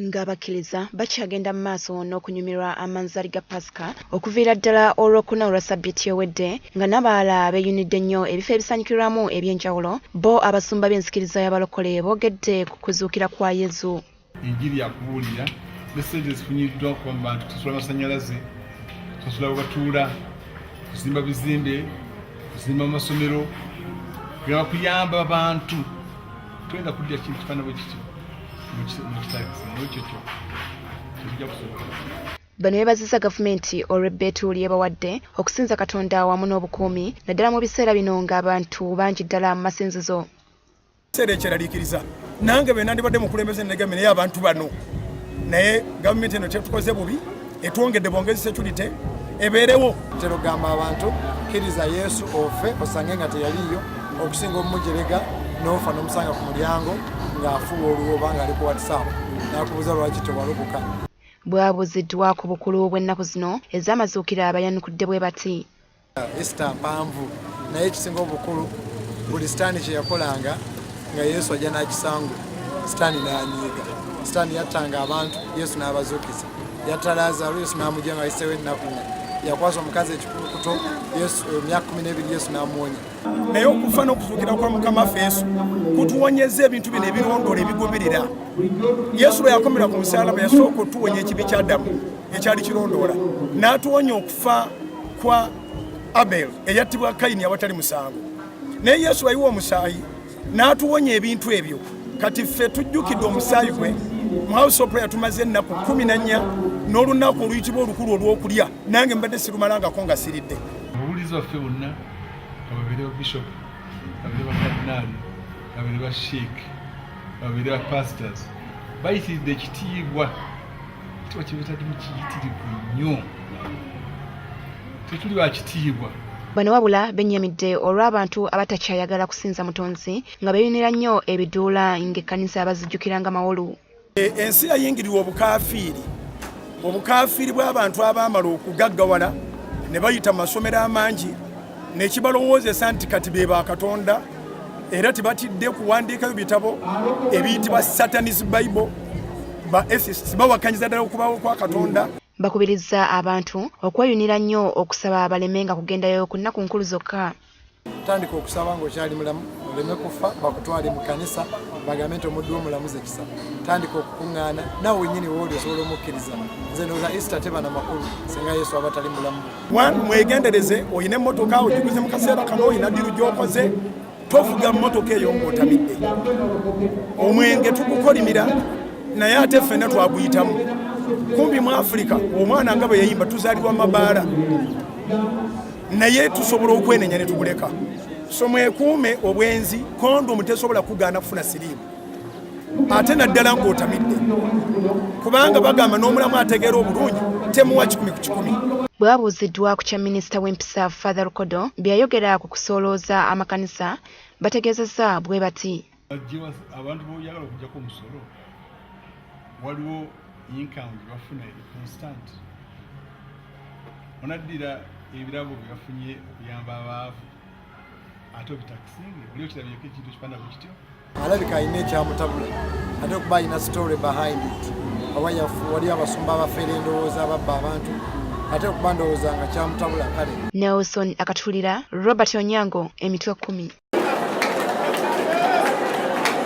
ng'abakkiriza bakyagenda mu maaso n'okunyumirwa amanzaali ga Pasika okuviira ddala olw'okuna olwa Ssabbiiti ewedde nga n'abalala beeyunidde nnyo ebifo ebisanyukirwamu eby'enjawulo bo abasumba b'enzikiriza y'abalokole boogedde ku kuzuukira kwa Yezu. Enjiri yakubuulira ne ssente zifunyiddwa kuba mu bantu tusasula amasannyalaze, tusasula we batuula, kuzimba bizimbe, kuzimba amasomero, kugenda kuyamba abantu. Twenda kuddya kintu kifaana bwe kityo mu kitagisi n'ekyo kijja kusobola. Bano beebazizza gavumenti olw'ebbeetu lyebawadde okusinza Katonda wamu n'obukuumi naddala mu biseera bino ng'abantu bangi ddala mu masinzizo. Kiseera ekyeraliikiriza nange be nandibadde mukulembeze negambye naye abantu bano naye gavumenti eno tetukoze bubi etwongedde bwongezi security ebeerewo. Tero gamba abantu kkiriza Yesu ofe osange nga teyaliyo okusinga omumujerega n'ofa n'omusanga ku mulyango ng'afuwa oluwoba ng'ali ku WhatsApp n'akubuuza lwaki tewalokoka. Bwabuuziddwa ku bukulu bw'ennaku zino ez'amazuukira abayanukudde bwe bati. Easter mpanvu naye ekisinga obukulu buli sitaani kye yakolanga nga Yesu ajja n'akisangu sitaani n'anyiiga. Sitaani yattanga abantu Yesu n'abazuukiza. Yatta Laazaalo Yesu n'amugya nga ayiseewo ennaku nnya. Yakwasa omukazi ekikulukuto Yesu emyaka 12 Yesu n'amuwonya. Naye okufa n'okuzuukira kwa Mukama waffe Yesu kutuwonyeza ebintu bino ebirondoola ebigoberera. Yesu lwe yakomera ku musaalaba yasooka otuwonya ekibi kya Adamu ekyali kirondoola n'atuwonya okufa kwa Abel eyattibwa Kayini awatali musango. Naye Yesu ayiwa omusaayi n'atuwonya ebintu ebyo. Kati ffe tujjukidde omusaayi gwe mu House of Prayer tumaze ennaku 14 n'olunaku oluyitibwa olukulu olw'okulya nange mbadde sirumalangako nga siridde. Ababuulizi baffe bonna ababeere ba bishop, ababeere ba kardinaali, ababeere ba sheik, ababeere ba pastors bayitiridde ekitiibwa. Ekitiibwa kye betaddimu kiyitirivu nnyo, tetuli ba kitiibwa. Bano wabula bennyamidde olw'abantu abatakyayagala kusinza Mutonzi nga beeyunira nnyo ebiduula ng'ekkanisa abazijjukiranga mawolu. Ensi yayingirirwa obukaafiiri bw'abantu abaamala okugaggawala ne bayita mu masomero amangi n'ekibalowoozesa nti kati be ba Katonda era tebatidde kuwandiikayo bitabo ebiyitibwa Satanist Bible. Ba atheists bawakanyiza ddala okubawo kwa Katonda. Bakubirizza abantu okweyunira nnyo okusaba balemenga kugendayo ku nnaku nkulu zokka. Tandika okusaba ng'okyali mulamu oleme kufa bakutwale mu kanisa bagambe nti omuddu omulamuze kisa. Tandika okukuŋŋaana nawe wennyini wooli osobola omukkiriza. Nze ndowooza Easter teba na makulu singa Yesu aba tali mulamu. Mwegendereze oyina emmotoka ogiguze mu kaseera kano oyina ddiru gy'okoze tovuga mmotoka eyo ng'otamidde. Omwenge tugukolimira naye ate ffenna twaguyitamu. Kumbi mu Afrika omwana nga bwe yayimba tuzaalirwa mabaala naye tusobola okwenenya ne tuguleka. So mwekuume obwenzi kondomu tesobola kugaana kufuna siriimu ate naddala ng'otamidde kubanga bagamba n'omulamu ategeera obulungi temuwa 10 ku 10. Bwe babuuziddwa ku kya minisita w'empisa Father Rukodo bye yayogera ku kusoolooza amakanisa bategeezezza bwe bati. Abantu boyagala okujjako omusolo waliwo income gye bafuna constant. Onaddira ebirabo bye bafunye okuyamba abaavu ate obitakisinge oli okirabyeko ekintu kifaana bwe kityo. Alabika alina ekyamutabula ate okuba alina story behind it. Oba wali abasumba abafeera endowooza ababba abantu ate okuba ndowooza nga kyamutabula kale. Nelson Akatulira, Robert Onyango, Emitwe 10.